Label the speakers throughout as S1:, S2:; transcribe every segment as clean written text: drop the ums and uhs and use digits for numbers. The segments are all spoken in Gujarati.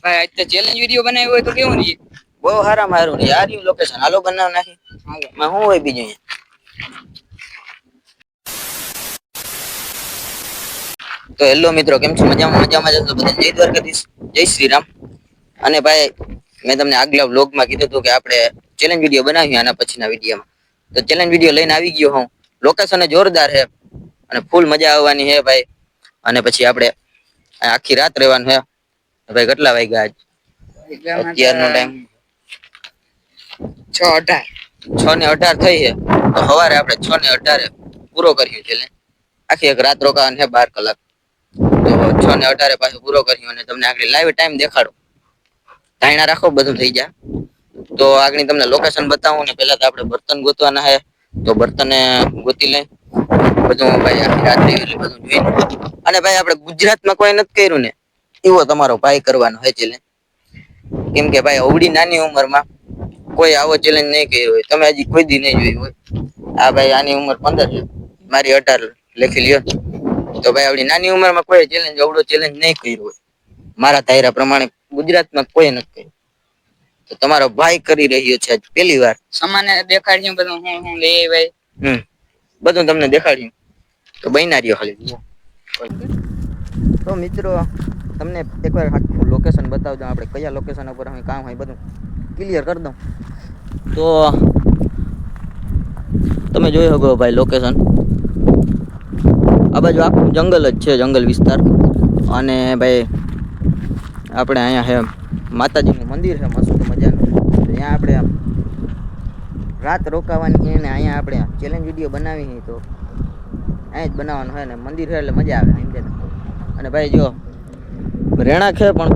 S1: ભાઈ આજ તો ચેલેન્જ વિડિયો બનાવ્યો હોય તો કેવું રહી?
S2: બહુ હારામાં હારું રહી. આ રહ્યું લોકેશન, હાલો બનાવ નાખી. માં શું હોય બીજું? તો હેલો મિત્રો, કેમ છો? મજામાં મજામાં જશો બધા? જય દ્વારકાધીશ, જય શ્રી રામ. અને ભાઈ મેં તમને આગલા વ્લોગમાં કીધું હતું કે આપણે ચેલેન્જ વિડીયો બનાવીએ આના પછીના વિડીયોમાં. તો ચેલેન્જ વિડીયો લઈને આવી ગયો હું. લોકેશન જોરદાર છે અને ફૂલ મજા આવવાની છે ભાઈ. અને પછી આપણે આખી રાત રહેવાનું છે ભાઈ. કેટલા વાગ્યા અત્યારનો ટાઈમ
S1: 6:18.
S2: 6:18 થઈ છે. તો સવારે આપણે 6:18 પૂરો કર્યું છે. આખી એક રાત રોકાવાનું છે 12 કલાક. તો 6:18 પાછો પૂરો કર્યો અને તમને આગળ લાઈવ ટાઈમ દેખાડો. ધાયણા રાખો, બધું થઈ જાય. તો આગળ તમને લોકેશન બતાવું ને પેલા તો આપણે બર્તન ગોતવાના છે. તો બર્તન ગોતી લઈ બધું ભાઈ. આખી રાત બધું જોઈ. અને ભાઈ આપણે ગુજરાતમાં કોઈ નથી કર્યું ને એવો તમારો ભાઈ કરવાનો છે ચેલેન્જ. કેમ કે ભાઈ અવડી નાની ઉંમરમાં કોઈ આવો ચેલેન્જ નહીં કર્યો હોય. તમે હજી કોઈ દી નહીં જોયું હોય. આ ભાઈ આની ઉંમર 15 છે, મારી 18 લખી લ્યો. તો ભાઈ આવડી નાની ઉંમરમાં કોઈ ચેલેન્જ અવડો ચેલેન્જ નહીં કર્યો હોય. મારા ધાર્યા પ્રમાણે ગુજરાતમાં કોઈ નથી કર્યું. તો તમારો ભાઈ કરી રહ્યો છે આજ પહેલી વાર.
S1: સામાન્ય દેખાડ્યું બધું હું લે ભાઈ.
S2: બધું તમને દેખાડ્યું. તો બન્યા રહ્યો ખાલી. તો મિત્રો તમને એકવાર આખું લોકેશન બતાવજો. આપણે કયા લોકેશન ઉપર અમે કામ હોય બધું ક્લિયર કરી દઉં. તો તમે જોઈ શકો ભાઈ લોકેશન. આ બાજુ આખું જંગલ જ છે, જંગલ વિસ્તાર. અને ભાઈ આપણે અહીંયા છે માતાજીનું મંદિર છે મસ્ત મજાનું. ત્યાં આપણે રાત રોકાવાની છે ને અહીંયા આપણે ચેલેન્જ વિડીયો બનાવી છે. તો અહીંયા જ બનાવવાનું હોય ને મંદિર છે એટલે મજા આવે સમજે. અને ભાઈ જો રહેણાંક છે પણ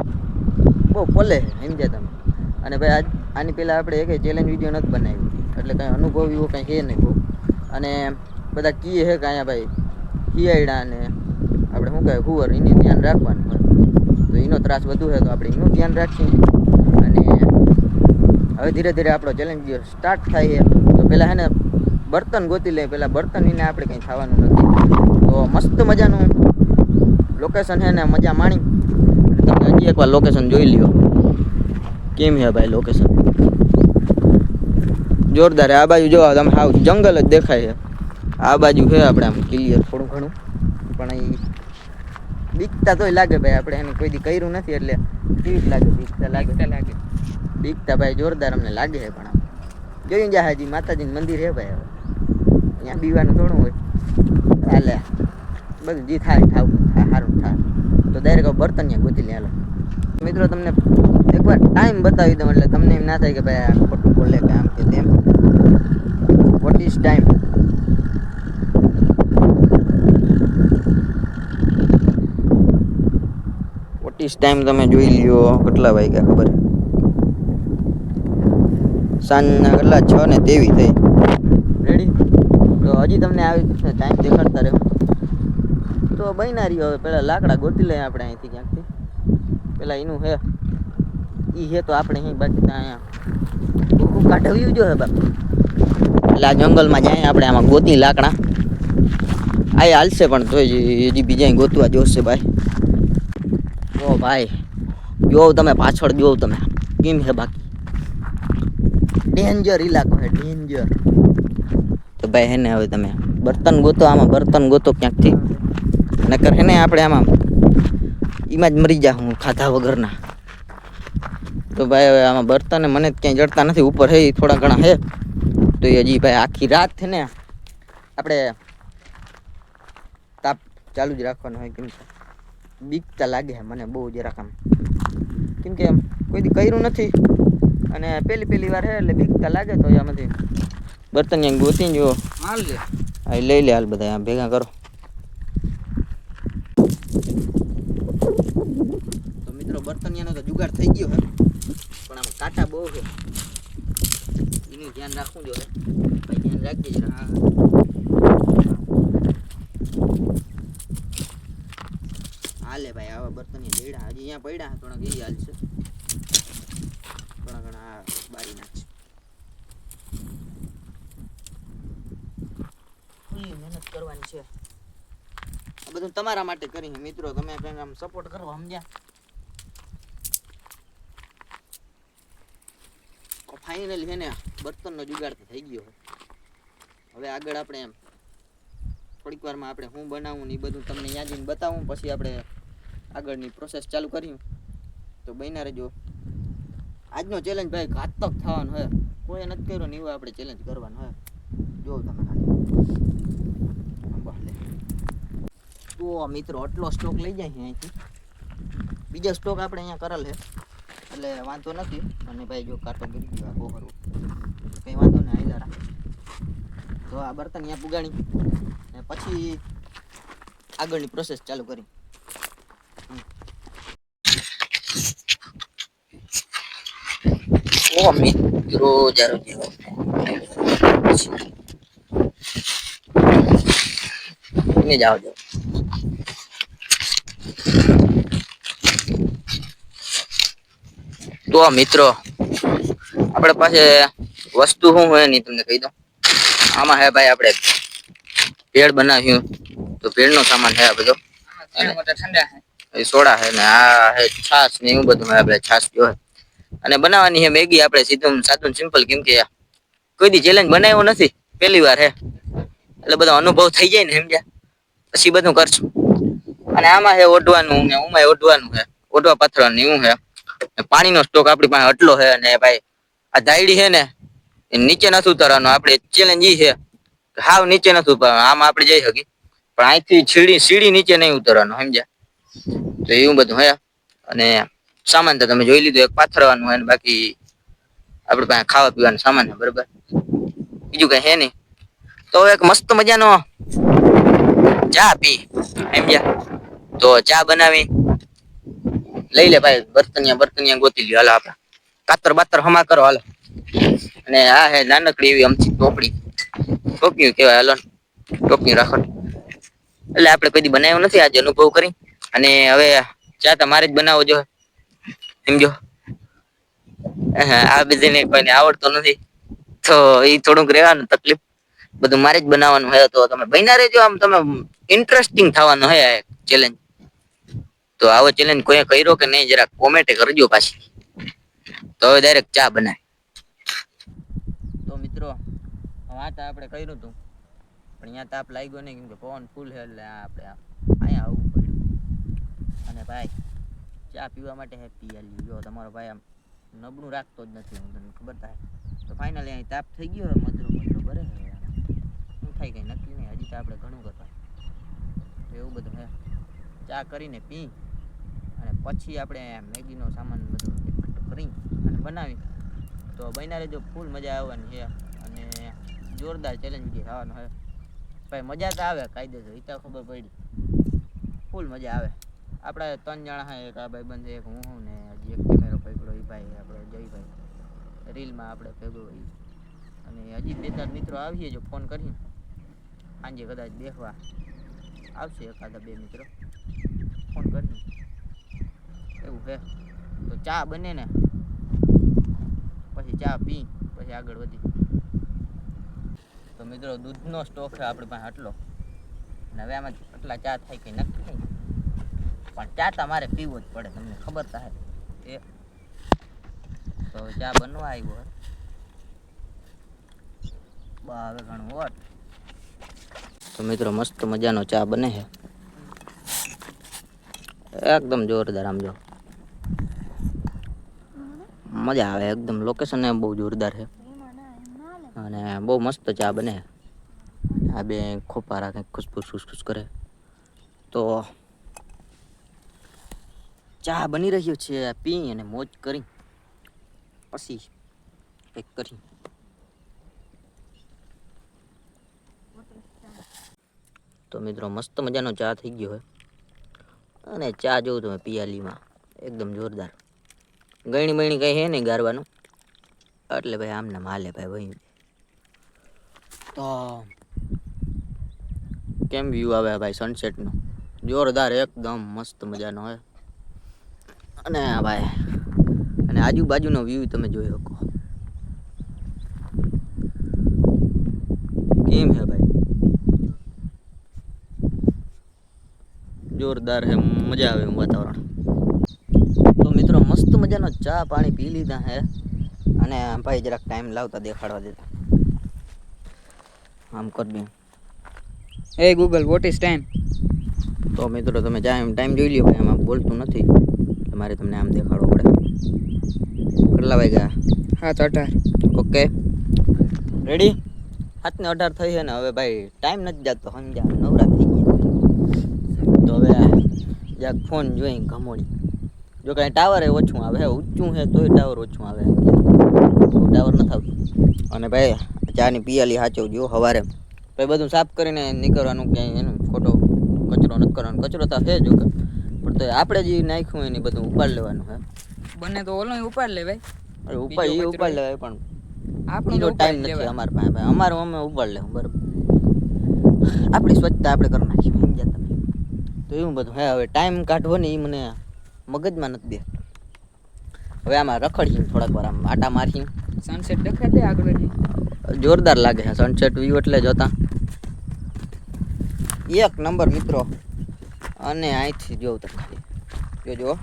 S2: બહુ પલે છે સમજે તમે. અને ભાઈ આની પહેલાં આપણે એક ચેલેન્જ વિડીયો નથી બનાવ્યું એટલે કાંઈ અનુભવ એવો કાંઈ છે નહીં બહુ. અને બધા કીએ છે કે અહીંયા ભાઈ ખિયાયડા ને આપણે શું કહેવાય હુવર એનું ધ્યાન રાખવાનું હોય. તો એનો ત્રાસ વધુ છે તો આપણે એનું ધ્યાન રાખીએ. અને હવે ધીરે ધીરે આપણો ચેલેન્જ સ્ટાર્ટ થાય છે. તો પહેલાં છે ને બર્તન ગોતી લઈએ. પહેલાં બર્તન એને આપણે કંઈ થવાનું નથી. તો મસ્ત મજાનું લોકેશન છે ને મજા માણી. અને તમે હજી એકવાર લોકેશન જોઈ લ્યો કેમ છે ભાઈ લોકેશન જોરદાર. આ બાજુ જો તમે હાવ જંગલ જ દેખાય છે. આ બાજુ છે આપણે આમ ક્લિયર થોડું ઘણું. પણ એ બીકતા તોય લાગે ભાઈ. આપણે એને કોઈ દી કર્યું નથી એટલે કેવી લાગે? બીકતા લાગે. બીકતા ભાઈ જોરદાર અમને લાગે છે. પણ જોઈ જાય હજી માતાજીનું મંદિર છે ભાઈ. હવે અહીંયા બીવાનું થોડું હોય. હાલે બધું જે થાય સારું થાય. તો ડાયરેક્ટ બર્તન ત્યાં ગોતી લે. હાલો મિત્રો તમને એકવાર ટાઈમ બતાવી દઉં એટલે તમને એમ ના થાય કે ભાઈ આ ખોટું બોલે કે આમ કે તેમ. What is time? What is time તમે જોઈ લ્યો. કેટલા વાગ્યા ખબર? સાંજના કેટલા 6:23 થઈ. રેડી? તો હજી તમને આવી ટાઈમ દેખાડતા રહ્યો. તો બન્યા રહ્યો. હવે પેલા લાકડા ગોતી લઈએ આપણે અહીંથી ક્યાંકથી. પેલા એનું હે ઈ હે તો આપણે અહીં બાકી અહીંયા કાઢવ્યું જો હે બાકી. એટલે આ જંગલમાં જાય આપણે આમાં ગોતી લાકડા. આ હાલશે પણ તોય હજી બીજા ગોતવા જોશે ભાઈ. જો ભાઈ જોવ તમે પાછળ જોવ તમે કેમ છે બાકી. ડેન્જર ઇલાકો હે ડેન્જર. તો ભાઈ હે ને હવે તમે બર્તન ગોતો. આમાં બર્તન ગોતો ક્યાંકથી. નકર હે ને આપણે આમાં એમાં જ મરી જા હું ખાધા વગરના. તો ભાઈ હવે આમાં બર્તન મને ક્યાંય જડતા નથી. ઉપર હે થોડા ઘણા હે. તો એ હજી ભાઈ આખી રાત છે ને આપણે તાપ ચાલુ જ રાખવાનું હોય. કેમ કે બીકતા લાગે છે મને બહુ જરાક આમ. કેમ કે કોઈ દી કર્યું નથી અને પહેલી વાર હે એટલે બીકતા લાગે. તો આમાંથી બર્તન ત્યાં ગોતી જો
S1: હાલ લે.
S2: હા લઈ લે હાલ બધા ભેગા કરો. તો મિત્રો બર્તનિયાનો તો જુગાડ થઈ ગયો હે પણ આમ કાંટા બહુ છે. એનું ધ્યાન રાખવું જોઈએ ભાઈ. ધ્યાન રાખજે જરા. હાલે ભાઈ આવા બર્તન દેડા હજી અહીંયા પડ્યા થોડાક એ હાલ છે. ઘણા ઘણા બારી નાખશે. ફૂલ્લી મહેનત કરવાની છે. આ બધું તમારા માટે કરી મિત્રો. તમે કઈ આમ સપોર્ટ કરો સમજ્યા. ફાઇનલી છે ને બર્તનનો જુગાડ તો થઈ ગયો. હવે આગળ આપણે એમ થોડીક વારમાં આપણે શું બનાવવું ને એ બધું તમને યાદ જઈને બતાવું, પછી આપણે આગળની પ્રોસેસ ચાલુ કર્યું. તો બન્યા રહેજો. આજનો ચેલેન્જ ભાઈ ઘાતક થવાનો હોય, કોઈ નથી કર્યો ને એવો આપણે ચેલેન્જ કરવાનો હોય. જો તમે તો મિત્રો આટલો સ્ટોક લઈ જાય અહીંથી. બીજો સ્ટોક આપણે અહીંયા કરેલ છે એટલે વાંધો નથી. અને ભાઈ જો કાંટો ગીરી ગયો બહુ ખરું, કંઈ વાંધો નહીં હાઈલારા. તો આ બર્તન અહીંયા પુગાણી ને પછી આગળની પ્રોસેસ ચાલુ કરી. ઓ મિત્રો જારો જેવો ને જાઓ જાઓ. તો મિત્રો આપણે પાસે વસ્તુ શું હોય નહીં તમને કહી દઉં. આમાં હે ભાઈ આપણે ભેળ બનાવ્યું, તો ભેળનો સામાન છે આ બધો.
S1: ઠંડા
S2: એ સોડા છે ને આ હે છાશ ને એવું બધું. આપણે છાશ પીવો અને બનાવવાની છે મેગી. આપણે સીધું સાદું સિમ્પલ, કેમ કે કોઈ દી ચેલેન્જ બનાવ્યો નથી, પહેલી વાર હે એટલે બધો અનુભવ થઈ જાય ને સમજ્યા, પછી બધું કરશું. અને આમાં છે ઓઢવાનું ને ઉમાં ઓઢવાનું છે, ઓઢવા પાથરવાનું એવું છે. પાણીનો સ્ટોક આપણી પાસે આટલો છે. અને ભાઈ આ ધાયડી છે ને એ નીચે નથી ઉતારવાનો. આપણે ચેલેન્જ ઈ છે હાવ નીચે નથી ઉતારવાનો. આમાં આપણે જઈ શકી પણ અહીંથી સીડી નીચે નહીં ઉતારવાનો સમજ્યા. તો એવું બધું હે. અને સામાન તો તમે જોઈ લીધું, એક પાથરવાનું હોય ને બાકી આપણે પાસે ખાવા પીવાનો સામાન છે બરોબર, બીજું કઈ હે નહીં. તો એક મસ્ત મજાનો ચા પી સમજ્યા. તો ચા બનાવી લઈ લે ભાઈ. બર્તનિયા ગોતી લ્યો. હાલો આપણે કાતર બાતર હમા કરો હાલો. અને આ હે નાનકડી એવી અમથી ટોપી કેવાય. હાલો ટોપી રાખો. એટલે આપણે કદી બનાવ્યું નથી, આજે અનુભવ કરી. અને હવે ચા તમારે જ બનાવવો જોઈએ સમજો. આ બધાને કોઈને આવડતો નથી તો એ થોડુંક રહેવાનું તકલીફ, બધું મારે જ બનાવવાનું હોય. તો તમે બન્યા રહેજો. આમ તમે ઇન્ટરેસ્ટિંગ થવાનું હોય આ ચેલેન્જ. તો આવો ચેલેન્જ કોઈ કર્યો કે નહીં જરા કોમેન્ટ કરજો પાછી. તો હવે ડાયરેક્ટ ચા બનાય. તો મિત્રો વાત આપણે કર્યું હતું પણ અહીંયા તાપ લાગ્યો નહીં, કેમ કે પવન ફૂલ છે એટલે આપણે અહીંયા આવવું પડ્યું. અને ભાઈ ચા પીવા માટે હે પિયાલી. જો તમારો ભાઈ આમ નબળું રાખતો જ નથી, હું તમને ખબર થાય. તો ફાઇનલી અહીં તાપ થઈ ગયો. મધરો ભરે શું થાય કંઈ નક્કી નહીં. હજી તો આપણે ઘણું કરતા એવું બધું હે. ચા કરીને પી અને પછી આપણે મેગીનો સામાન બધું એકઠો કરી અને બનાવી. તો બન્યા રહેજો, ફૂલ મજા આવવાની છે. અને જોરદાર ચેલેન્જ વિડીયો થવાનો છે ભાઈ. મજા તો આવે કાયદેસર, એ તો ખબર પડી. ફૂલ મજા આવે. આપણે 3 જણા હા, એક આ ભાઈબંધ, એક હું ને હજી એક કેમેરો પકડો એ ભાઈ આપણો જયભાઈ, રીલમાં આપણે ભેગો હોય. અને હજી 2-4 મિત્રો આવીએ જો ફોન કરીને. સાંજે કદાચ દેખવા આવશે એકાદા 2 મિત્રો, ફોન કરીને એવું છે. તો ચા બને ને પછી ચા પી પછી આગળ વધી. તો મિત્રો દૂધનો સ્ટોક છે આપણી પાસે આટલો. અને હવે આમાં આટલા ચા થાય કે નક્કી નહીં, પણ ચા તમારે પીવો જ પડે, તમને ખબર થાય એ. તો ચા બનવા આવ્યો બા હવે ઘણું વટ. તો મિત્રો મસ્ત મજાનો ચા બને છે એકદમ જોરદાર. આમ જો મજા આવે એકદમ. લોકેશન બહુ જોરદાર છે અને બહુ મસ્ત ચા બને. આ બે ખોપારા કંઈક ખુશખુશ કરે. તો ચા બની રહ્યો છે, પી અને મોજ કરી પછી કંઈક કરી. તો મિત્રો મસ્ત મજાનો ચા થઈ ગયો હોય. અને ચા જોઉં તમે પિયાલીમાં એકદમ જોરદાર. ગયણી બયણી કંઈ હે નહીં ગારવાનું, એટલે ભાઈ આમને હાલે ભાઈ ભાઈ. તો કેમ વ્યૂ આવે ભાઈ સનસેટનો? જોરદાર એકદમ મસ્ત મજાનો હોય. અને ભાઈ અને આજુબાજુનો વ્યૂ તમે જોઈ શકો કેમ હે ભાઈ, જોરદાર હે. મજા આવે વાતાવરણ. તો મિત્રો મસ્ત મજાનો ચા પાણી પી લીધા હે. અને ભાઈ જરાક ટાઈમ લાવતા દેખાડવા દેતા આમ કર દે.
S1: એ ગૂગલ વોટ ઇઝ ટાઈમ?
S2: તો મિત્રો તમે ટાઈમ જોઈ લ્યો, એમાં બોલતું નથી, તમારે તમને આમ દેખાડવો પડે. કેટલા વાગ્યા?
S1: 7:18.
S2: Okay ready? 7:18 થઈ છે ને હવે ભાઈ ટાઈમ નથી જતો, સમજ્યા? નવરા થઈ ગયા. તો હવે જરાક ફોન જોઈ ઘમોડી. જો કાંઈ ટાવર ઓછું આવે હે, ઊંચું છે તોય ટાવર ઓછું આવે, ટાવર નથી આવતું. અને ભાઈ ચાની પિયાલી સાચવજો સવારે. ભાઈ બધું સાફ કરીને નીકળવાનું, ક્યાંય એનું ખોટો કચરો નથી કરવાનો. કચરો તો છે જો કે, પણ તો આપણે જે નાખ્યું એને બધું ઉપાડ લેવાનું હે.
S1: બને તો ઓલો ઉપાડ લે ભાઈ.
S2: ઉપાડ લેવાય, પણ
S1: આપણો
S2: ટાઈમ નથી અમારા પાસે. ભાઈ અમારું અમે ઉપાડ લેવું, બરાબર? આપણી સ્વચ્છતા આપણે કરી નાખીએ, સમજ્યા તમે? તો એવું બધું હે. હવે ટાઈમ કાઢવો ને એ મને મગજમાં નથી બે. હવે આમાં રખડીએ થોડાક વાર, આમ આટા મારીએ.
S1: સનસેટ દેખાય દે આગળ.
S2: જોરદાર લાગે છે સનસેટ વ્યૂ એટલે જોતા એક નંબર મિત્રો. અને અહીંથી જોઉં તો ખાલી જોજો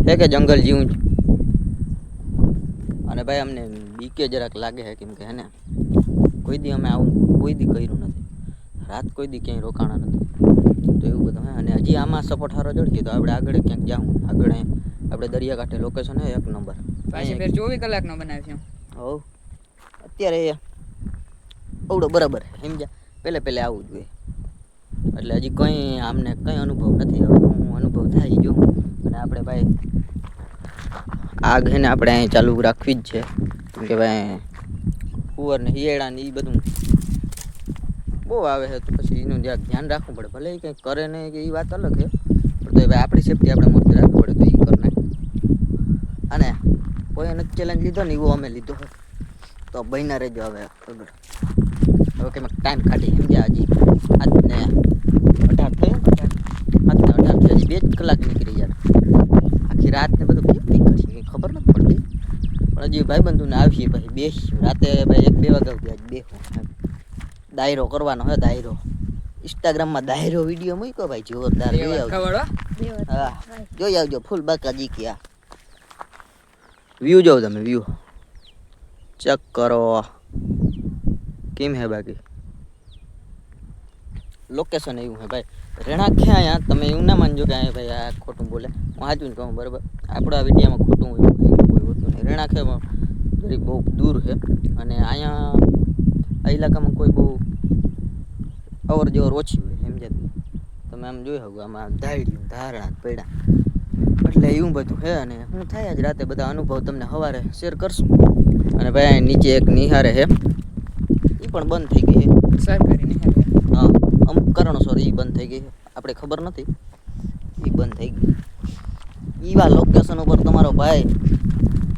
S2: હે કે જંગલ જીવું. અને ભાઈ અમને બીકે જરાક લાગે છે, કેમ કે હે ને કોઈ દી અમે આવું કોઈ દી કર્યું નથી, રાત કોઈ દી ક્યાંય રોકાણા નથી. તો એવું બધું હે. અને હજી આમાં સપોર્ટ સારો જડકી તો આપણે આગળ ક્યાંક જાઉં. આગળ આપણે દરિયાકાંઠે લોકેશન હે એક નંબર.
S1: પાછી ફેર 24 કલાકનો બનાવ્યો.
S2: હો અત્યારે અવડો બરાબર સમજ્યા. પહેલે આવવું જોઈએ, એટલે હજી કંઈ આમને કંઈ અનુભવ નથી. હવે હું અનુભવ થાય જો. અને આપણે ભાઈ આગ હે ને આપણે અહીં ચાલુ રાખવી જ છે, કેમ કે ભાઈ કુંવર ને હિયાળા ને એ બધું બહુ આવે છે, તો પછી એનું જરાક ધ્યાન રાખવું પડે. ભલે એ કંઈ કરે નહીં કે એ વાત અલગ છે, પણ તો ભાઈ આપણી સેફટી આપણે મોટી રાખવી પડે, તો એ કરી નાખે. અને કોઈ નથી ચેલેન્જ લીધો ને એવો અમે લીધો તો બહીના રહેજો. હવે આગળ હવે કે ટાઈમ કાઢી સમજ્યા. હજી આજને 18 થયો, 18 હજી 2 કલાક નીકળી યાર. આખી રાત ને બધું કેમ નીકળશે કંઈ ખબર નથી પડતી. પણ હજી ભાઈબંધુને આવીએ પછી બેસીશું રાતે ભાઈ 1-2 વાગ્યા સુધી. આજ બેસું, દાયરો કરવાનો હે. દાયરો ઇન્સ્ટાગ્રામમાં દાયરો વિડીયો મૂક્યો ભાઈ, જોરદાર. જોઈ આવજો. હા જોઈ આવજો. ફૂલ બાકાજી ક્યાં વ્યૂ જોવો તમે, વ્યૂ ચેક કરો કેમ હે. બાકી લોકેશન એવું હે ભાઈ. રેણા ક્યાં અહીંયા તમે એવું ના માનજો કે અહીંયા ભાઈ આ ખોટું બોલે. હું સાચું કહું, બરાબર? આપણા વિડીયામાં ખોટું કોઈ હોતું નહીં. રેણા ખેમાં જરીક બહુ દૂર છે, અને અહીંયા આ ઇલાકામાં કોઈ બહુ અવર જવર ઓછી હોય, સમજ્યા? તમે આમ જોઈ શકો આમાં ધાડ્યું ધારણા પડ્યા, એટલે એવું બધું છે. અને હું થાય જ રાતે બધા અનુભવ તમને સવારે શેર કરશું. અને ભાઈ નીચે એક નિહારે છે, એ પણ બંધ થઈ ગઈ છે
S1: સરકારી નિહારે.
S2: હા અમુક કારણોસર એ બંધ થઈ ગઈ છે, આપણે ખબર નથી. એ બંધ થઈ ગઈ. એવા લોકેશન ઉપર તમારો ભાઈ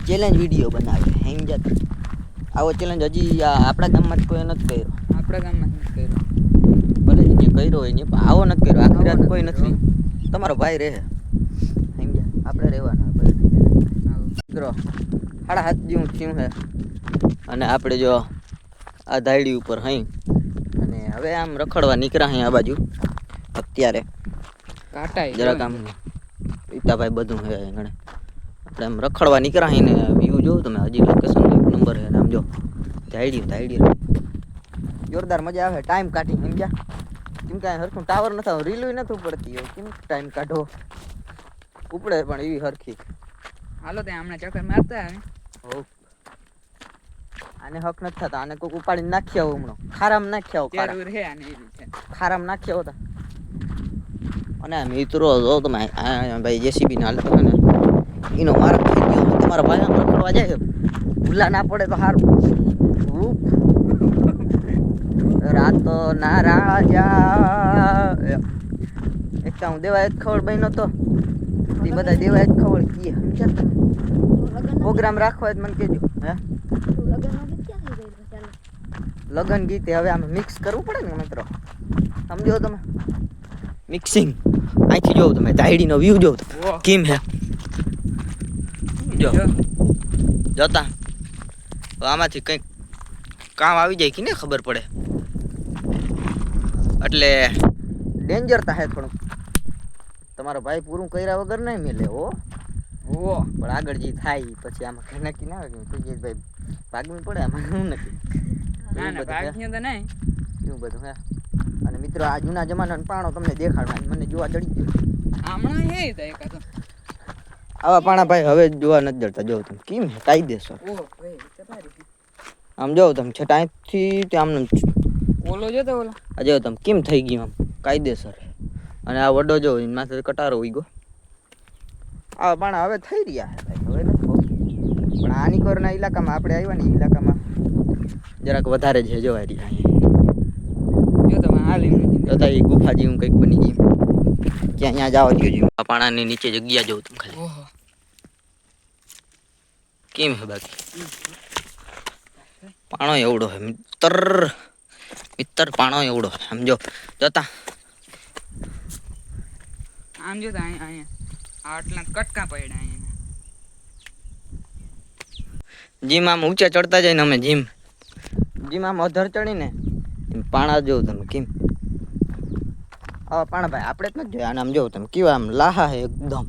S2: ચેલેન્જ વિડીયો બનાવે, સમજ્યા? આવો ચેલેન્જ હજી આપણા ગામમાં જ કોઈ નથી કર્યો.
S1: આપણા ગામમાં નથી કર્યો.
S2: ભલે જ કર્યો હોય ને, પણ આવો નથી કર્યો. આખી રાત કોઈ નથી. તમારો ભાઈ રહે, સમજ્યા? આપણે રહેવાના ભલે મિત્રો. 7:30 જેવું થયું છે, અને આપણે જો આ ધાયડી ઉપર હઈ અને હવે આમ રખડવા નીકળ્યા અહીં આ બાજુ. અત્યારે
S1: કાટાઈ
S2: જરાક આમ ઈતાભાઈ બધું છે ગણે. આપણે આમ રખડવા નીકળ્યા અહીં ને વ્યૂ જોવો તમે. હજી લોકેશન એક નંબર છે. આમ જો ધાયડી જોરદાર મજા આવે. ટાઈમ કાઢી સમજ્યા. કેમ કે હરખું ટાવર નથી, રીલું નથી પડતી હોય. કેમ ટાઈમ કાઢો ઉપડે પણ એવી હરખી.
S1: હાલો ત્યાં હમણાં ચક્કર મારતા આવે.
S2: હો આને હક નથી થતા. આને કોઈક ઉપાડીને નાખ્યા આવો હમણાં. ખારામાં નાખ્યા આવો.
S1: જરૂર હે આને એવી છે.
S2: ખારામાં નાખ્યા હોતા. અને મિત્રો જો તમે ભાઈ જેસીબી ના હાલતો હોય ને એનો માર્ગ થઈ ગયો. તમારા ભાઈ આમ રખડવા જાય ભૂલા ના પડે તો સારું. રાતો ના રાજા એક તો હું દેવાય ખબર બન્યો તો એ બધા દેવાય ખબર કીએ, સમજ્યા તમે? પ્રોગ્રામ રાખવા જ મને કહેજો. હે લગન ગીતે હવે આમ મિક્સ કરવું પડે ને મિત્રો, સમજો તમે? મિક્સિંગ અહીંથી જોવો તમે. ધાયડીનો વ્યૂ જોવો કેમ હે. જો જોતા આમાંથી કંઈક કામ આવી જાય કે ને ખબર પડે. એટલે ડેન્જર થાય થોડુંક. તમારો ભાઈ પૂરું કર્યા વગર નહીં મિલે. ઓ
S1: ઓહો
S2: પણ આગળ જે થાય ઈ પછી આમાં કઈ નક્કી ના હોય કે થઈ જાય ભાઈ ભાગવું પડે આમાં શું નથી
S1: ના ના ભાગ્ય તો નહીં
S2: એવું બધું હે અને મિત્રો આ જૂના જમાનાનો પાણો તમને દેખાડવા મને જોવા જડી ગયો
S1: હમણાં હે તો એકાદો
S2: આવા પાણા ભાઈ હવે જોવા નથી જડતા જો તમે કેમ હે કાયદેસર
S1: ઓહો ભાઈ તમારી
S2: આમ જો તમે છટાઈથી ત્યાં આમ
S1: ઓલો જો તો ઓલો
S2: આ જો તમે કેમ થઈ ગયું આમ કાયદેસર અને આ વડો જો એની માથે કટારો ઉઈ ગયો આવા પાણા હવે થઈ રહ્યા છે ભાઈ હવે નથી બહુ પણ આ નિકોરના ઇલાકામાં આપણે આવ્યા ને એ ઇલાકામાં જરાક વધારે છે જોવા રહ્યા
S1: જો તમે હાલી નથી
S2: તો એ ગુફા જેવું કંઈક બની ગયું ક્યાં અહીંયા જવા દો જો આ પાણાની નીચે જગ્યા જોઉં તમે ખાલી
S1: ઓહો
S2: કેમ હે બાકી પાણો એવડો હે મિત્ર પાણો એવડો હે સમજો જોતા
S1: આમ જો તો અહીંયા આટલા કટકા પડ્યા અહીંયા
S2: જીમ આમ ઊંચા ચડતા જાય ને અમે જીમ આમ અધર ચડીને પાણા જોઉં તમે કેમ આવા પાણા ભાઈ આપણે જ નથી જોયા અને આમ જોઉં તમે કેવા આમ લાહા હે એકદમ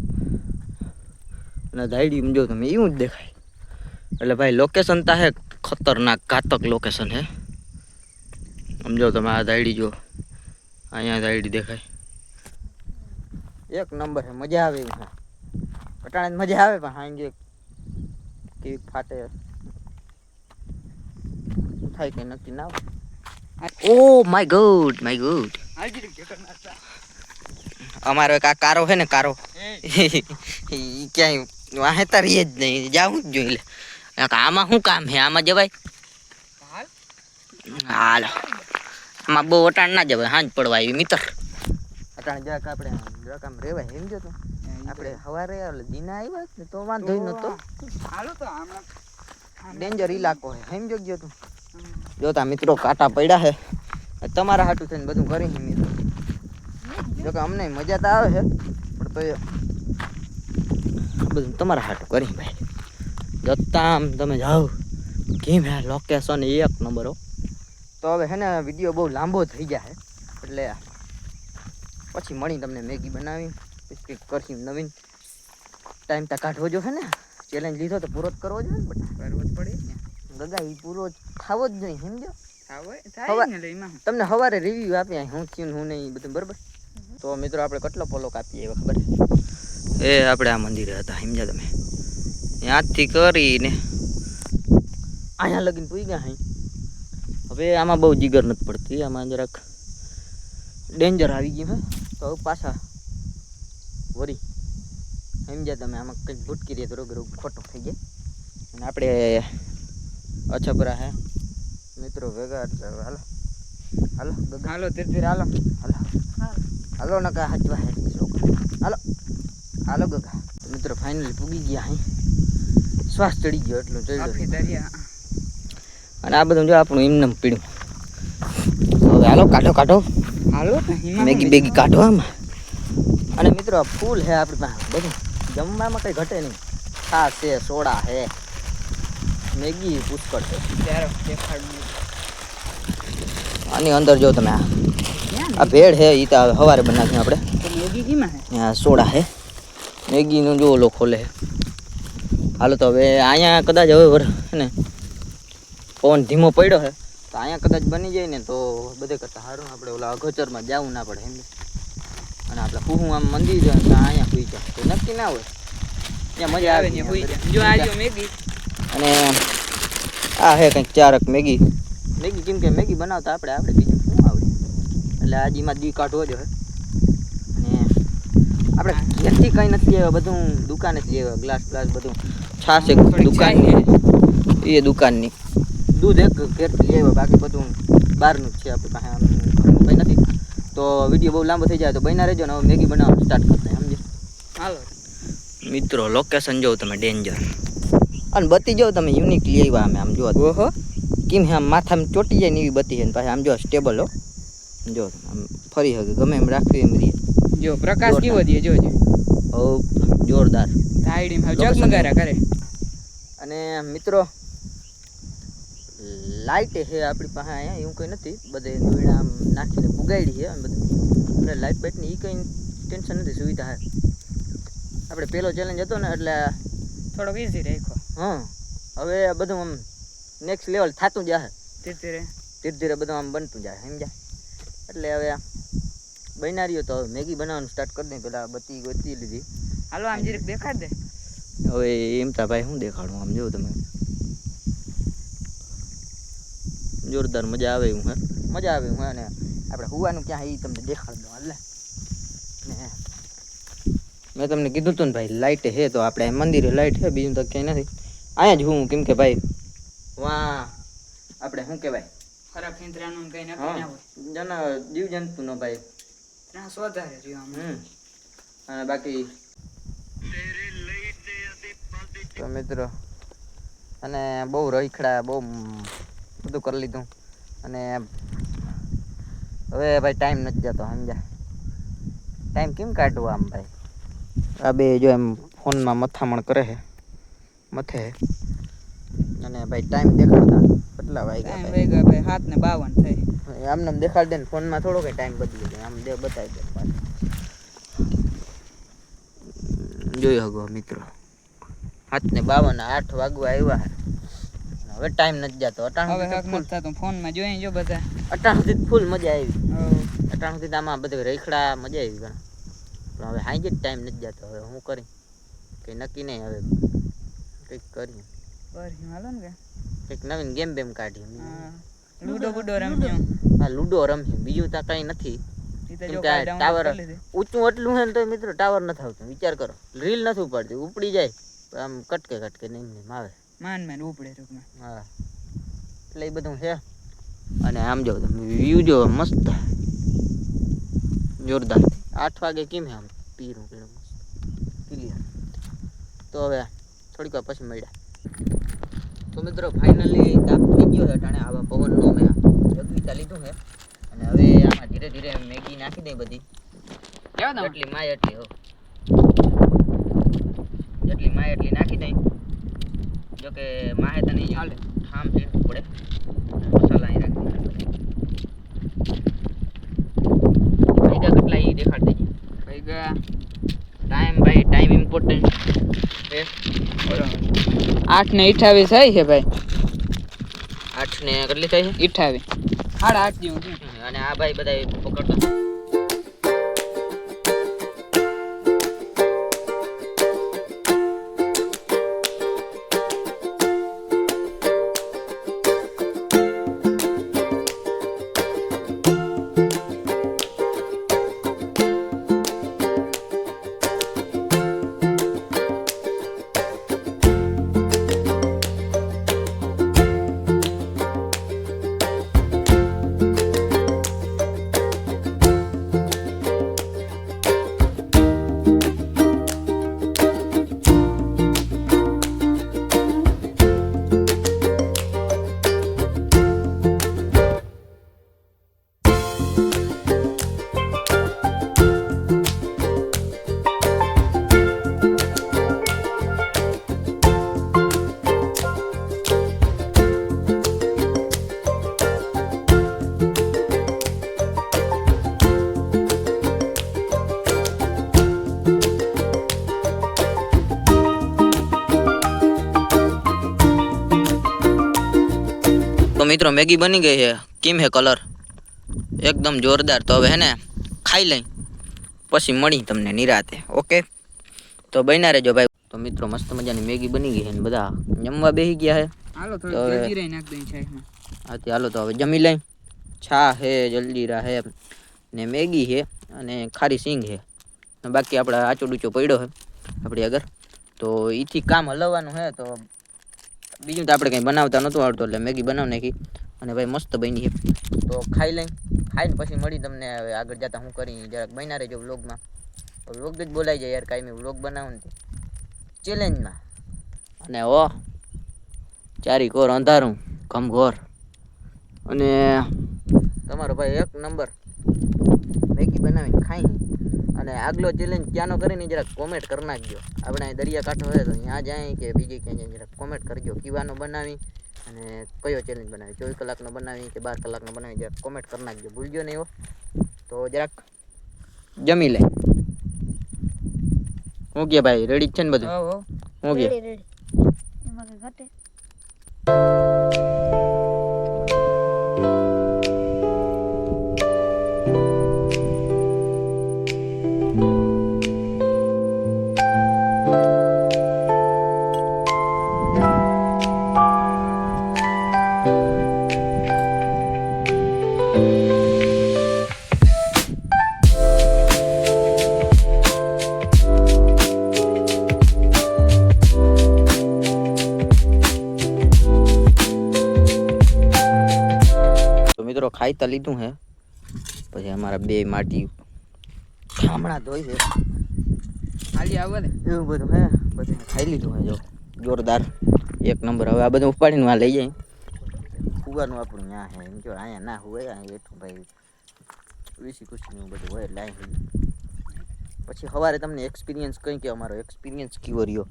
S2: અને ધાયડી જો તમે એવું જ દેખાય એટલે ભાઈ લોકેશન તા હે ખતરનાક ઘાતક લોકેશન હે સમજો તમે આ ધાયડી જો અહીંયા ધાયડી દેખાય એક નંબર હે મજા આવે એવું હે કટાણે મજા આવે પણ હાંજે કેવી ફાટે થાય કે નક્કી ના ઓ માય ગોડ
S1: હાજી ચક્કર મારતા
S2: અમારો એક આ કારો હે ને કારો ઈ ક્યાંય વાહે તારી જ નહીં જાવું જ જોઈએ આમાં શું કામ હે આમાં જવાય હાલ આમાં બહુ અટાણ ના જવાય હાંજ પડવા આવી મિત્ર અટાણ જરાક આપણે જરાક આમ રેવાય એમ જો તો આપણે સવારે દીના આવ્યા તો વાંધો નતો
S1: હાલો તો હમણાં
S2: ડેન્જર ઇલાકો હે એમ જોજો તું જોતા મિત્રો કાંટા પડ્યા હે તમારા હાટું થઈને બધું કરી હે મિત્રો જો કે અમને મજા તો આવે છે પણ તો બધું તમારા હાટું કરી ભાઈ જતા આમ તમે જાઓ કેમ હે લોકેશન એક નંબર હો તો હવે હે ને વિડીયો બહુ લાંબો થઈ જાય એટલે પછી મળી તમને મેગી બનાવી પછી કંઈક કરશું નવીન ટાઈમ તો કાઢવો જો હે ને ચેલેન્જ લીધો તો પૂરો જ કરવો જોઈએ ને બટા
S1: કરવો જ પડે ને
S2: ગગા એ પૂરો થવો જ નહીં સમજો
S1: થાય ને એમાં
S2: તમને સવારે રિવ્યુ આપ્યા હું થયું હું નહીં બધું બરાબર તો મિત્રો આપણે કેટલો પોલો કાપીએ એવા ખબર એ આપણે આ મંદિરે હતા સમજ્યા તમે ત્યાંથી કરીને અહીંયા લગીને પૂઈ ગયા અહીં હવે આમાં બહુ જીગર નથી પડતી આમાં જરાક ડેન્જર આવી ગયું હે તો હવે પાછા વરી સમજ્યા તમે આમાં કંઈક ભૂટકી રહીએ તો રોગ ખોટો થઈ જાય અને આપણે અછબરા હે મિત્રો ભેગા હાલો હાલો
S1: હાલો ધીરે હાલો
S2: હાલો હાલો નકા હાચવા હે હાલો હાલો ગગા મિત્રો ફાઇનલી પૂગી ગયા અહીં શ્વાસ ચડી ગયો એટલું ચડ્યો
S1: દરિયા
S2: અને આ બધું જો આપણું એમને પીડ્યું હવે હાલો કાઢો
S1: હાલો
S2: મેગી બેગી કાઢો આમાં અને મિત્રો આ ફૂલ હે આપણી પાસે બધું જમવામાં કંઈ ઘટે નહીં છાશ છે સોડા હે મેગી પુષ્કળ છે આની અંદર જો તમે આ ભેળ હે એ તો સવારે બનાવીએ આપણે
S1: મેગી કેમાં હે
S2: ત્યાં સોડા હે મેગીનું જો ઓલો ખોલે હે હાલો તો હવે અહીંયા કદાચ હવે ને પવન ધીમો પડ્યો હે તો અહીંયા કદાચ બની જાય ને તો બધે કરતાં સારું આપણે ઓલા અગોચરમાં જવું ના પડે સમજે અને આપણે હું આમ મંદિર અહીંયા સુઈ જાય તો નક્કી ના હોય ત્યાં મજા આવે
S1: ને હોઈ જાય જો આ જો મેગી
S2: અને આ હે કંઈક ચારક મેગી કેમ કે મેગી બનાવતા આપણે બીજું શું આવડે એટલે આજીમાં દી કાઢવો જ હોય અને આપણે ઘેરથી કંઈ નથી લેવા બધું દુકાનેથી લેવા ગ્લાસ બધું છાશ એક દુકાન એ દુકાનની દૂધ એક ઘેરથી લેવા બાકી બધું બહારનું જ છે આપણી પાસે આમ ઘરનું કંઈ નથી તો વિડીયો બહુ લાંબો થઈ જાય તો બન્યા રહેજો ને હવે મેગી બનાવવાનું સ્ટાર્ટ કરતા સમજે
S1: હાલો
S2: મિત્રો લોકેશન જોવો તમે ડેન્જર અને બત્તી જો તમે યુનિક લઈ આવ્યા અમે આમ જો ઓહો કેમ આમ માથામાં ચોટી જાય ને એવી બત્તી છે ને પાછી આમ જો સ્ટેબલ હો જો આમ ફરી શકે ગમે એમ રાખવી એમ રહીએ
S1: જો પ્રકાશ કેવો દે જોજો
S2: ઓ જોરદાર
S1: સાઈડ માં જગમગારા કરે
S2: અને મિત્રો લાઇટ છે આપણી પાસે અહીંયા એવું કંઈ નથી બધે દોયડા આમ નાખીને પુગાડી છે અને બધું એટલે લાઇટ બાઇટની એ કંઈ ટેન્શન નથી સુવિધા છે આપણે પેલો ચેલેન્જ હતો ને એટલે
S1: થોડોક ઈઝી રાખ્યો.
S2: હા હવે બધું આમ નેક્સ્ટ લેવલ થતું જાય
S1: ધીરે
S2: ધીરે ધીરે બધું આમ બનતું જાય સમજ્યા. એટલે હવે બનારીઓ તો હવે મેગી બનાવવાનું સ્ટાર્ટ કરી દઈએ. પેલા બત્તી ગોતી લીધી.
S1: હાલો આમ જીરીક દેખાડ દે.
S2: હવે એમ તા ભાઈ શું દેખાડું આમ જોઉં તમે જોરદાર મજા આવે એવું હે મજા આવે એવું હે. અને આપણે હુવાનું ક્યાં એ તમને દેખાડ દઉં એટલે ને મેં તમને કીધું હતું ને ભાઈ લાઇટ હે તો આપણે મંદિરે લાઇટ હે બીજું તો ક્યાંય નથી. અહીંયા જ હું કેમ કે ભાઈ વાહ આપણે શું કહેવાય
S1: ખરાબ હિંદ્રાનું કઈ નક્કી ના હોય.
S2: જના જીવજંતુ નો ભાઈ
S1: ત્યાં વધારે રહ્યું આમ.
S2: અને બાકી તો મિત્રો અને બહુ રખડા બહુ બધું કરી લીધું. અને હવે ભાઈ ટાઈમ નથી જતો સમજ્યા. ટાઈમ કેમ કાઢવું આમ ભાઈ. આ બે જો એમ ફોનમાં મથામણ કરે છે મથે. અને ભાઈ ટાઈમ દેખાડતા કેટલા વાગ્યા
S1: ભાઈ 7:52 થઈ.
S2: આમને દેખાડી દે ને ફોનમાં થોડો કઈ ટાઈમ બદલી દે આમ દે બતાવી દે જોઈ શકો મિત્રો 7:52 8 વાગવા આવ્યા. હવે ટાઈમ નથી જતો.
S1: ફોનમાં જોઈ જો બધા
S2: અટાણું ફૂલ મજા આવી. અટાણું આમાં બધું રેખડા મજા આવી ઘણા. પણ હવે હાઈ જ ટાઈમ નથી જતો. હવે હું કરી કઈ નક્કી નહીં. હવે કંઈક કરીએ
S1: હાલો ને
S2: કંઈક નવીન ગેમ બેમ કાઢીએ.
S1: લૂડો બુડો રમ્યો.
S2: હા લૂડો રમીએ બીજું તો કઈ નથી. ટાવર ઊંચું એટલું છે ને તો મિત્રો ટાવર નથી આવતું. વિચાર કરો રીલ નથી ઉપાડતી ઉપડી જાય આમ કટકે નહીં આવે
S1: માન ઉપડે ટૂંકમાં.
S2: હા એટલે એ બધું છે. અને આમ જો તમે વ્યૂ જો મસ્ત જોરદાર. 8 વાગે કેમ હે આમ પીરું મસ્ત ક્લિયર. તો હવે થોડીક વાર પછી મળ્યા. તો મિત્રો ફાઇનલી તાપ થઈ ગયો છે અટાણે આવા પવનનો મેં જગવીતા લીધું છે. અને હવે આમાં ધીરે ધીરે મેગી નાખી દઈ બધી જેટલી માય એટલી હો જેટલી માય એટલી નાખી દઈ. જોકે માહે તને હાલે ઠામ ઝીણવું પડે. મસાલા અહીં રાખી ભેગા કેટલા એ દેખાડ દેજે
S1: ભેગા.
S2: ટાઈમ ભાઈ ટાઈમ ઇમ્પોર્ટન્ટ છે.
S1: 8:28 થાય છે ભાઈ.
S2: 8 ને કેટલી થાય છે
S1: 28 8:30 જેવું છે.
S2: અને આ ભાઈ બધા પકડતા તો મિત્રો મેગી બની ગઈ છે. કેમ હે કલર એકદમ જોરદાર. તો હવે હે ને ખાઈ લઈ પછી મળી તમને નિરાતે. ઓકે તો બન્યા રહેજો ભાઈ. તો મિત્રો મસ્ત મજાની મેગી બની ગઈ છે ને બધા જમવા બેસી ગયા છે.
S1: હાલો થોડી જલ્દી નાખ દઈ છાશમાં.
S2: હા હાલો તો હવે જમી લઈ. છા હે જલજીરા હે ને મેગી હે અને ખારી સિંગ હે. બાકી આપણે આચો ડૂચો પડ્યો છે આપણી આગળ. તો એથી કામ હલવવાનું છે. તો બીજું તો આપણે કંઈ બનાવતા નહોતું આવડતું એટલે મેગી બનાવી નાખી. અને ભાઈ મસ્ત બની છે. તો ખાઈ લઈ. ખાઈને પછી મળી તમને હવે આગળ જતા હું કરી જરાક બન્યા રહેજો વ્લોગમાં. વ્લોગ જ બોલાઈ જાય યાર કાંઈ મેં વ્લોગ બનાવું ને ચેલેન્જમાં. અને ઓ ચારી કોર અંધારું ઘમઘોર. અને તમારો ભાઈ 1 નંબર મેગી બનાવીને ખાઈ. અને આગલો ચેલેન્જ ક્યાંનો કરીને જરાક કોમેન્ટ કરી નાખજો. આપણે દરિયાકાંઠો હોય તો ત્યાં જાય કે બીજી ક્યાંય જરાક કોમેન્ટ કરજો. કીવાનો બનાવી અને કયો ચેલેન્જ બનાવી 24 કલાકનો બનાવી કે 12 કલાકનો બનાવી જરાક કોમેન્ટ કરી નાખજો. ભૂલજો નહીં એવો. તો જરાક જમી લે. હું કે ભાઈ રેડી છે ને બધું?
S1: હો
S2: હું કે
S3: રેડી રેડી એમાં કઈ ઘટે
S2: તો મિત્રો ખાઈ તો લીધું હે, પછી અમારા બે માટી ઠામણા ધોઈ છે
S1: હાલી આવો ને
S2: એવું બધું હે, બધું ખાઈ લીધું હે. જો જોરદાર એક નંબર. હવે આ બધું ઉપાડીને વાં લઈ જાય. હુવાનું આપણું ન્યા હે એમ જો, અહીંયા ના હોય અહીંયા એટલું ભાઈ વીસી ખુશીનું બધું હોય એટલે અહીં પછી સવારે તમને એક્સપિરિયન્સ કંઈ કે અમારો એક્સપિરિયન્સ કેવો રહ્યો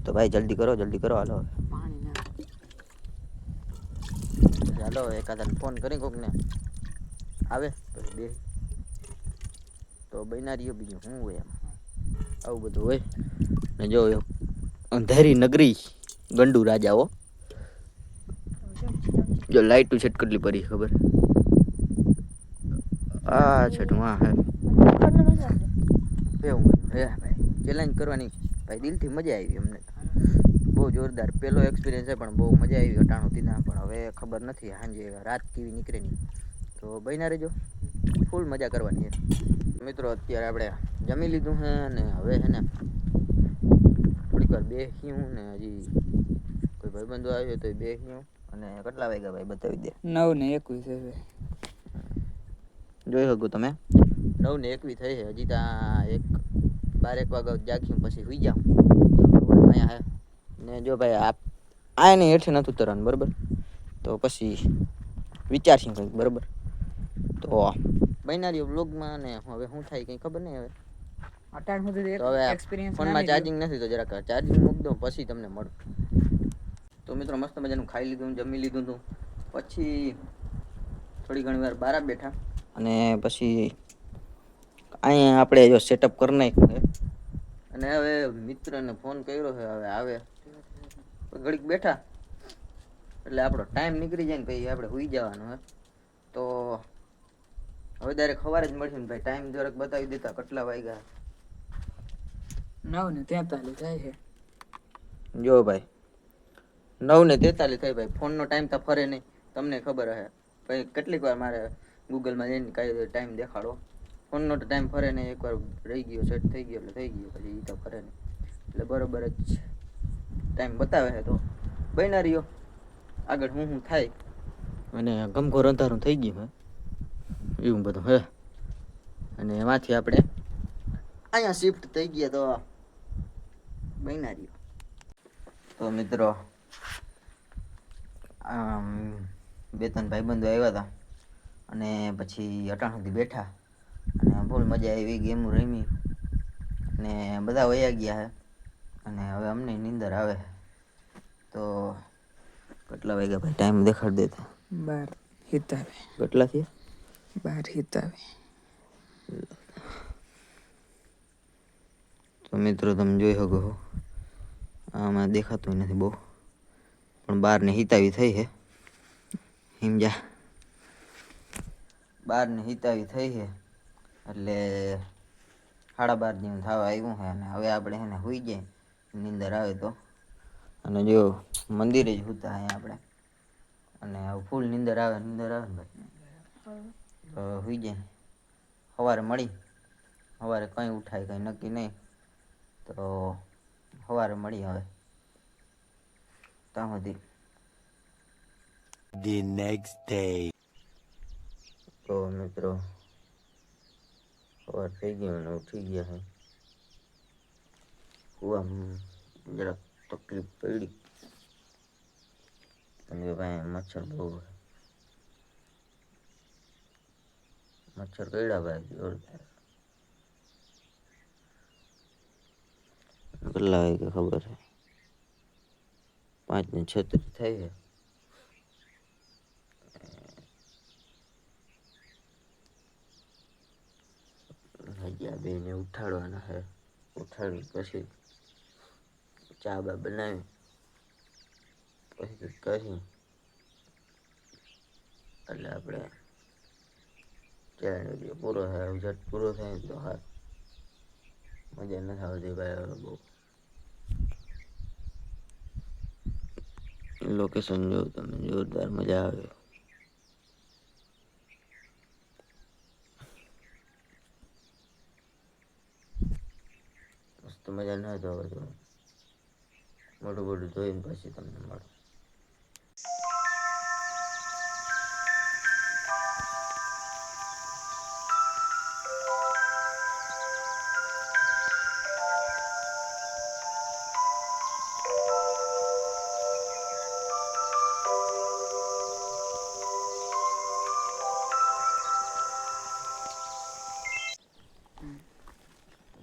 S2: તો ભાઈ જલ્દી કરો હાલો
S1: પાણી ના
S2: હાલો એકાદાને ફોન કરી કોકને આવે પછી બે તો બના રહ્યો. બીજું શું હોય એમાં, આવું બધું હોય ને. જો અંધારી નગરી ગંડુ રાજાઓ, જો લાઈટ સેટ કેટલી પડી ખબર? આ છઠ માં હે એવું હે ભાઈ. ચેલેન્જ કરવાની ભાઈ દિલથી મજા આવી અમને, બહુ જોરદાર. પહેલો એક્સપિરિયન્સ છે પણ બહુ મજા આવી અટાણુંથી ના. પણ હવે ખબર નથી સાંજે રાત કેવી નીકળે નહીં, તો બન્યા રહેજો, ફૂલ મજા કરવાની છે મિત્રો. અત્યારે આપણે જમી લીધું હે ને હવે હે ને થોડીક વાર બેસ્યું ને હજી કોઈ ભાઈબંધો આવ્યો તો બેસ્યું. અને કેટલા વાગ્યા ભાઈ બતાવી દે?
S1: 9:21
S2: જોઈ શકો તમે 9:21 થઈ છે. હજી ત્યાં 12-1 વાગ્યા જાગ્યું પછી સુઈ જાઉં અહીંયા હે ને. જો ભાઈ આ એને હેઠે નથી ઉતરવાનું બરાબર, તો પછી વિચારશું કંઈક બરાબર. તો બનારીઓ બ્લોગમાં ને હવે શું થાય કંઈ ખબર નહીં. હવે
S1: અટાણ સુધી
S2: તો હવે
S1: એક્સપિરિયન્સ
S2: ફોનમાં ચાર્જિંગ નથી તો જરાક ચાર્જિંગ મૂક દઉં પછી તમને મળું. તો મિત્રો મસ્ત મજાનું ખાઈ લીધું, જમી લીધું હતું. પછી થોડી ઘણી વાર બહાર બેઠા અને પછી અહીંયા આપણે જો સેટઅપ કરી નાખ્યું. અને હવે મિત્રને ફોન કર્યો છે, હવે આવે ઘડીક બેઠા એટલે આપણો ટાઈમ નીકળી જાય ને પછી આપણે સુઈ જવાનું હે. તો હવે ડાયરેક્ટ સવારે જ મળશે ને ભાઈ. ટાઈમ જરાક બતાવી દેતા કેટલા વાગ્યા?
S1: 9:43 થાય છે.
S2: જો ભાઈ 9:43 થાય ભાઈ. ફોનનો ટાઈમ તો ફરે નહીં, તમને ખબર હશે. ભાઈ કેટલીક વાર મારે ગૂગલમાં જઈને કાંઈ ટાઈમ દેખાડો, ફોનનો તો ટાઈમ ફરે નહીં. એકવાર રહી ગયો સેટ થઈ ગયો એટલે થઈ ગયો, પછી એ તો ફરે નહીં. એટલે બરોબર જ ટાઈમ બતાવે છે. તો બન્યા રહ્યો આગળ હું થાય. અને ગમઘોર અંધારું થઈ ગયું હે એવું બધું હે. અને એમાંથી આપણે અહીંયા શિફ્ટ થઈ ગયા તો બન્યા રહ્યો. તો મિત્રો 2-3 ભાઈબંધો આવ્યા હતા અને પછી અટાણ સુધી બેઠા અને બહુ મજા આવી. ગેમ રમી અને બધા વયા ગયા છે. અને હવે અમને નીંદર આવે. તો કેટલા વાગ્યા ભાઈ? ટાઈમ દેખાડ દેતા
S1: 12:17
S2: કેટલા થયા?
S1: 12:17
S2: તો મિત્રો તમે જોઈ શકો છો, આમાં દેખાતું નથી બહુ, પણ 12:17 થઈ છે. સમજ્યા? 12:17 થઈ છે એટલે 12:30 જેવું થવા આવ્યું છે. અને હવે આપણે એને સુઈ જાય નીંદર આવે તો. અને જો મંદિરે જ સુતા અહીંયા આપણે, અને ફૂલ નીંદર આવે ને ભાઈ તો સુઈ જાય. સવારે મળી, સવારે કંઈ ઉઠાય કંઈ નક્કી નહીં. તો સવારે મળી. હવે ત્યાં સુધી
S4: The next day.
S2: તો મિત્રો સવાર થઈ ગયો અને ઉઠી ગયા છે. આમ જરાક તકલીફ પડી અને ભાઈ મચ્છર બહુ, મચ્છર કરડ્યા ભાઈ જોરદાર. કેટલા વાગે ખબર છે? 5:36 થઈ છે. હજી આ બેને ઉઠાડવાના છે. ઉઠાડી પછી ચા બા બનાવી પછી કંઈક કરી એટલે આપણે ચેલેન્જ વિડીયો પૂરો થાય ઝટ પૂરો થાય ને તો હા મજા નથી આવતી ભાઈ હવે બહુ લોકેશન જો તમે જોરદાર મજા આવે મસ્ત મજા ના તો હવે તો મોટું મોટું જોઈને પછી તમને મળે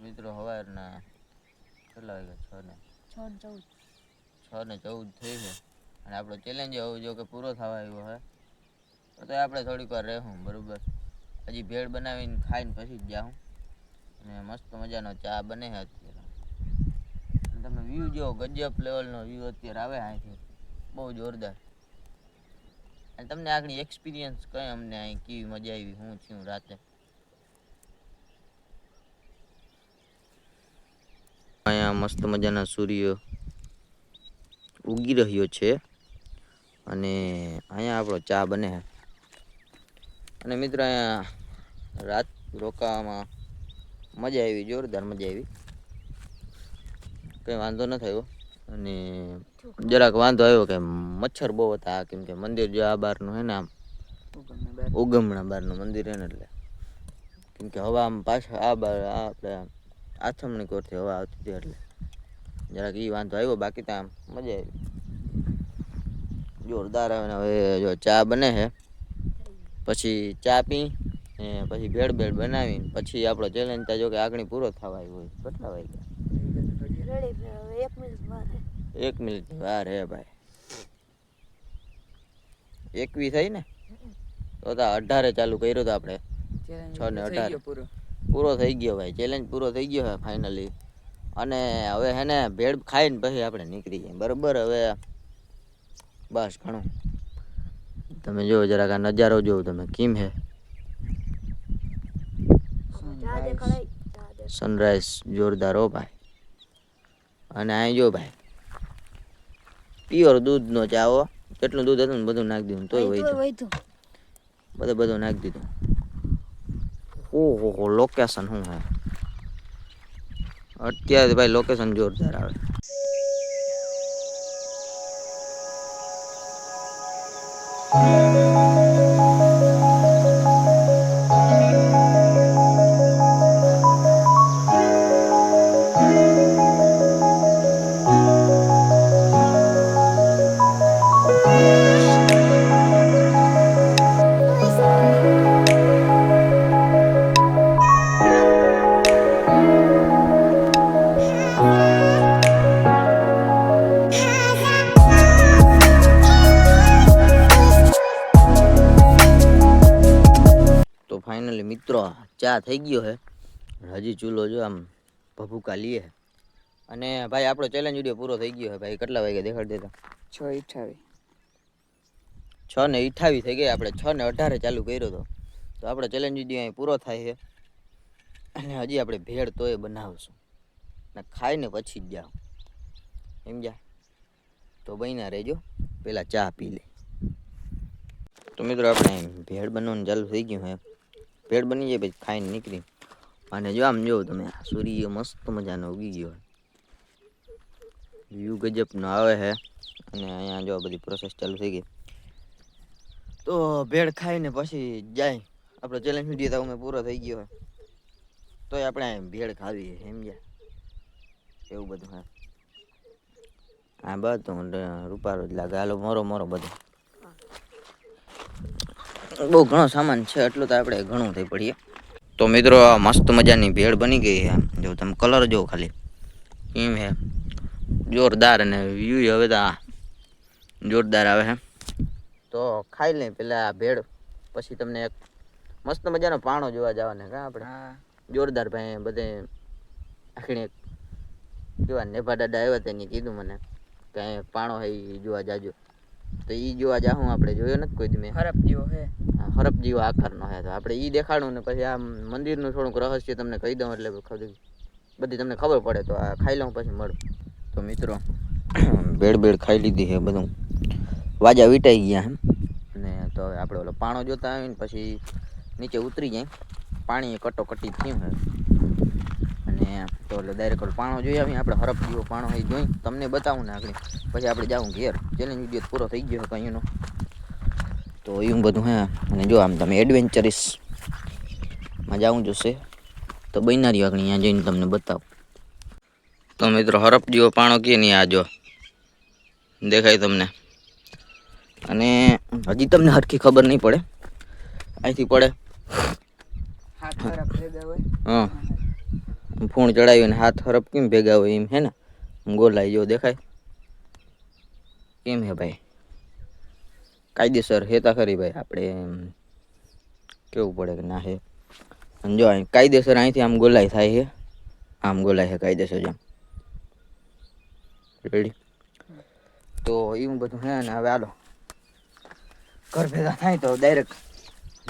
S2: મિત્રો સવારના કેટલા વાગ્યા 6:14 થઈ છે અને આપણો ચેલેન્જ હવે જો કે પૂરો થવા આવ્યો હે તો આપણે થોડીક વાર રહેવું બરાબર હજી ભેળ બનાવીને ખાઈને પછી જ જાઉં અને મસ્ત મજાનો ચા બને છે અત્યારે અને તમે વ્યૂ જો ગજબ લેવલનો વ્યૂ અત્યારે આવે અહીંથી બહુ જોરદાર અને તમને આગળ એક્સપિરિયન્સ કઈ અમને અહીં કેવી મજા આવી હું છું રાતે અહીંયા મસ્ત મજાના સૂર્ય ઉગી રહ્યો છે અને અહીંયા આપણો ચા બને છે અને મિત્રો અહીંયા રાત રોકાવામાં મજા આવી જોરદાર મજા આવી કંઈ વાંધો ન થયો અને જરાક વાંધો આવ્યો કે મચ્છર બહુ હતા કેમ કે મંદિર જો આ બારનું હે ને આમ ઉગમણા બારનું મંદિર હે ને એટલે કેમ કે હવા આમ પાછા આ બાર આપણે આથમણી કોરથી હવા આવતી હતી એટલે જરાક એ વાંધો આવ્યો બાકી તો આમ મજા આવી જોરદાર આવે ને હવે જો ચા બને છે પછી ચા પી ને પછી ભેળ ભેળ બનાવીને પછી આપણો ચેલેન્જ ત્યાં જો કે આગળ પૂરો થવા આવ્યો હોય કેટલા વાગ્યા 1 મિનિટની વાર હે ભાઈ 21 થઈ ને તો 18 ચાલુ કર્યો તો આપણે 6 ને 18 પૂરો થઈ ગયો ભાઈ ચેલેન્જ પૂરો થઈ ગયો હે ફાઇનલી અને હવે હે ને ભેળ ખાઈને પછી આપણે નીકળી જઈએ બરાબર હવે બસ ઘણું તમે જો જરાક આ નજારો જો તમે કેમ હે સનરાઈઝ જોરદાર હો ભાઈ અને અહીં જો ભાઈ પ્યોર દૂધનો ચા હો કેટલું દૂધ હતું ને બધું નાખી દીધું તોય વધ્યું બધું નાખી દીધું ઓહો લોકેશન શું હે અત્યારે ભાઈ લોકેશન જોરદાર આવે ફાઇનલી મિત્રો ચા થઈ ગયો હે હજી ચૂલો જો આમ ભભૂકા લીએ અને ભાઈ આપણો ચેલેન્જ વિડીયો પૂરો થઈ ગયો હે ભાઈ કેટલા વાગ્યા દેખાડ દેતા 6:28 થઈ ગઈ આપણે 6:18 ચાલુ કર્યો તો આપણો ચેલેન્જ વિડીયો અહીં પૂરો થાય છે અને હજી આપણે ભેળ તોય બનાવશું ને ખાઈને પછી જ જાઓ સમજ્યા તો બન્યા રહેજો પેલા ચા પી લે તો મિત્રો આપણે ભેળ બનવાનું ચાલુ થઈ ગયું હે ભેળ બની જાય પછી ખાઈને નીકળી અને જો આમ જો તમે સૂર્ય મસ્ત મજાનો ઉગી ગયો વ્યૂ ગજબનો આવે છે અને અહીંયા જો બધી પ્રોસેસ ચાલુ થઈ ગઈ તો ભેળ ખાઈને પછી જાય આપણો ચેલેન્જ વિડીયો તો અમે પૂરો થઈ ગયો તોય આપણે ભેળ ખાવી સમજ્યા એવું બધું હા હા બધું રૂપારો જ લાગે હાલો મોરો બધું બહુ ઘણો સામાન છે એટલું તો આપણે ઘણું થઈ પડીએ તો મિત્રો મસ્ત મજાની ભેળ બની ગઈ છે જો તમે કલર જો ખાલી કેમ હે જોરદાર અને વ્યૂ હવે તો જોરદાર આવે છે તો ખાઈ લઈ પેલા ભેળ પછી તમને એક મસ્ત મજાનો પાણો જોવા જવાના કા આપણે જોરદાર ભાઈ બધે આખણે જોવા નેભા દાદા આવ્યા હતા એને કીધું મને કે અહીંયા પાણો હે ઈ જોવા જાજો, તો ઈ જોવા જાહું. આપણે જોયો નથી કોઈ દી મેં.
S1: હરપ જેવો હે.
S2: હરપ જેવો આકારનો હે, તો આપણે ઈ દેખાડું ને પછી આ મંદિરનું થોડુંક રહસ્ય તમને કહી દઉં એટલે બધી તમને ખબર પડે. તો આ ખાઈ લઉં પછી મળું. તો મિત્રો બેડ ખાઈ લીધી છે, બધું વાજા વીટાઈ ગયા એમ. અને તો હવે આપણે ઓલો પાણો જોતા આવીને પછી નીચે ઉતરી જાય. પાણી કટોકટી થયું છે અને તો એટલે ડાયરેક્ટ પાણો જોઈ આવીએ આપણે. હરપ જેવો પાણો એ જોઈ તમને બતાવું ને આગળ, પછી આપણે જાઉં ઘેર. ચેલેન્જ વિડીયો પૂરો થઈ ગયો કંઈનો, તો એવું બધું હે. અને જો આમ તમે એડવેન્ચરીસમાં જાવું જોશે તો બન્યા આગળ અહીંયા જઈને તમને બતાવું. તો મિત્રો હરપ જેવો પાણો કે નહીં, આ જો દેખાય તમને. અને હજી તમને હરખી ખબર નહીં પડે, અહીંથી પડે
S1: હાથ હરપ ભેગા હોય.
S2: હા, ફૂણ ચડાવીને હાથ હરપ કેમ ભેગા હોય એમ હે ને. ગોલાઈ જો દેખાય કેમ હે ભાઈ, કાયદેસર હેતા ખરી ભાઈ. આપણે કેવું પડે કે ના હે. અને જો અહીં કાયદેસર અહીંથી આમ ગોલાઈ થાય છે, આમ ગોલાય છે કાયદેસર જેમ. રેડી, તો એવું બધું હે ને. હવે હાલો ઘર ભેગા થાય તો ડાયરેક્ટ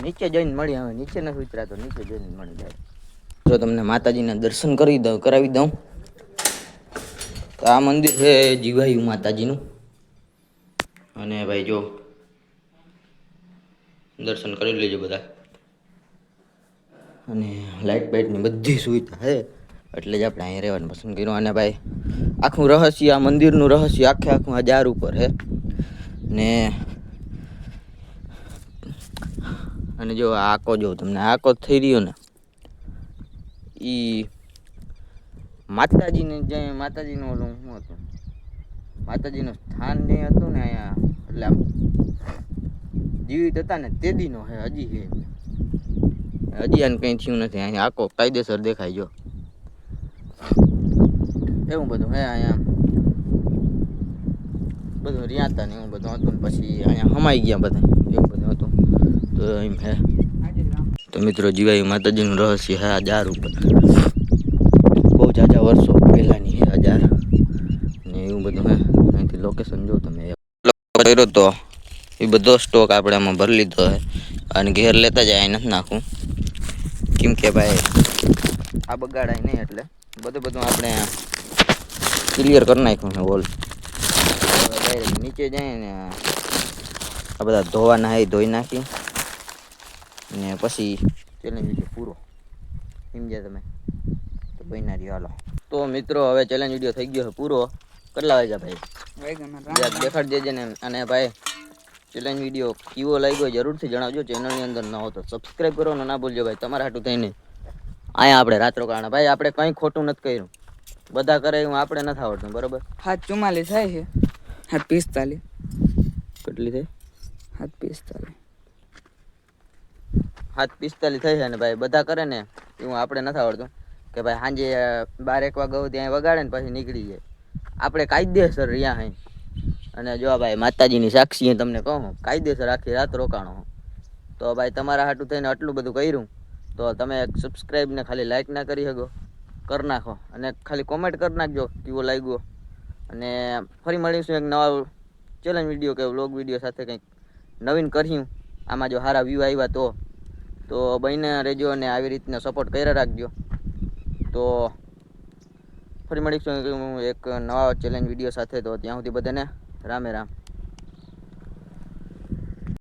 S2: નીચે જઈને મળી. હવે નીચે નથી ઉતર્યા તો નીચે જઈને મળી જાય. જો તમને માતાજીના દર્શન કરાવી દઉં. તો આ મંદિર છે જીવાયુ માતાજીનું. અને ભાઈ જો દર્શન કરી લેજો બધા. અને લાઇટ બાઇટની બધી સુવિધા છે, એટલે જ આપણે અહીંયા રહેવાનું પસંદ કર્યું. અને ભાઈ આખું રહસ્ય, આ મંદિરનું રહસ્ય આખું આ ઝાડ ઉપર છે ને. અને જો આકો જો તમને આકો થઈ રહ્યો ને, એ માતાજીને જે માતાજીનું ઓલું શું હતું, માતાજીનું સ્થાન જે હતું ને અહીંયા, એટલે આમ જીવિત હતા ને તે દીનો હે. હજી છે, હજી આને કંઈ થયું નથી. અહીંયા આકો કાયદેસર દેખાય જો. એવું બધું હે અહીંયા, બધું રહ્યા હતા ને એવું બધું હતું ને પછી અહીંયા હમાઈ ગયા બધા, એવું બધું હતું. તો એમ હે. તો મિત્રો જીવાયુ માતાજીનું રહસ્ય હે આ ઝાડ ઉપર. બહુ ઝાઝા વર્ષો પહેલાની હે આ ઝાડ ને એવું બધું હે. અહીંથી લોકેશન જો તમે કર્યો તો એ બધો સ્ટોક આપણે આમાં ભરી લીધો હે. અને ઘેર લેતા જાય નથી નાખું, કેમ કે ભાઈ આ બગાડાય નહીં, એટલે બધું આપણે ક્લિયર કરી નાખ્યું છે હોલ. ડાયરેક્ટ નીચે જાય ને આ બધા ધોવાના હે, ધોઈ નાખી ને પછી ચેલેન્જ વિડીયો પૂરો. સમજ્યા તમે? તો બન્યા રહ્યો હાલો. તો મિત્રો હવે ચેલેન્જ વિડીયો થઈ ગયો છે પૂરો. કેટલા વાગ્યા ભાઈ? દેખાડી દેજે ને. અને ભાઈ ચેલેન્જ વિડીયો કેવો લાગ્યો જરૂરથી જણાવજો. ચેનલની અંદર ન હો તો સબસ્ક્રાઈબ કરવાનું ના ભૂલજો ભાઈ. તમારા હાટું થઈને અહીંયા આપણે રાત રોકાણા ભાઈ. આપણે કંઈ ખોટું નથી કર્યું, બધા કરે એવું આપણે નથી આવડતું. બરોબર?
S1: 7:44 થાય છે. 7:45.
S2: કેટલી થઈ?
S1: 7:45.
S2: 7:45 થઈ છે ને ભાઈ. બધા કરે ને એવું આપણે નથી આવડતું કે ભાઈ સાંજે 12-1 વાગે ત્યાં વગાડે ને પછી નીકળી જાય. આપણે કાયદેસર રહ્યા હે. અને જો ભાઈ માતાજીની સાક્ષી તમને કહું, કાયદેસર આખી રાત રોકાણો. તો ભાઈ તમારા હાટું થઈને આટલું બધું કર્યું, તો તમે સબસ્ક્રાઈબ ને ખાલી લાઈક ના કરી શકો, કરી નાખો. અને ખાલી કોમેન્ટ કરી નાખજો કેવો લાગ્યો. અને ફરી મળીશું એક નવા ચેલેન્જ વિડીયો કે વ્લોગ વિડીયો સાથે કંઈક નવીન કર્યું. આમાં જો સારા વ્યૂ આવ્યા તો બહીને રહેજો અને આવી રીતના સપોર્ટ કર્યા રાખજો. તો ફરી મળીશું એક નવા ચેલેન્જ વિડીયો સાથે. તો ત્યાં સુધી બધાને રામે રામ.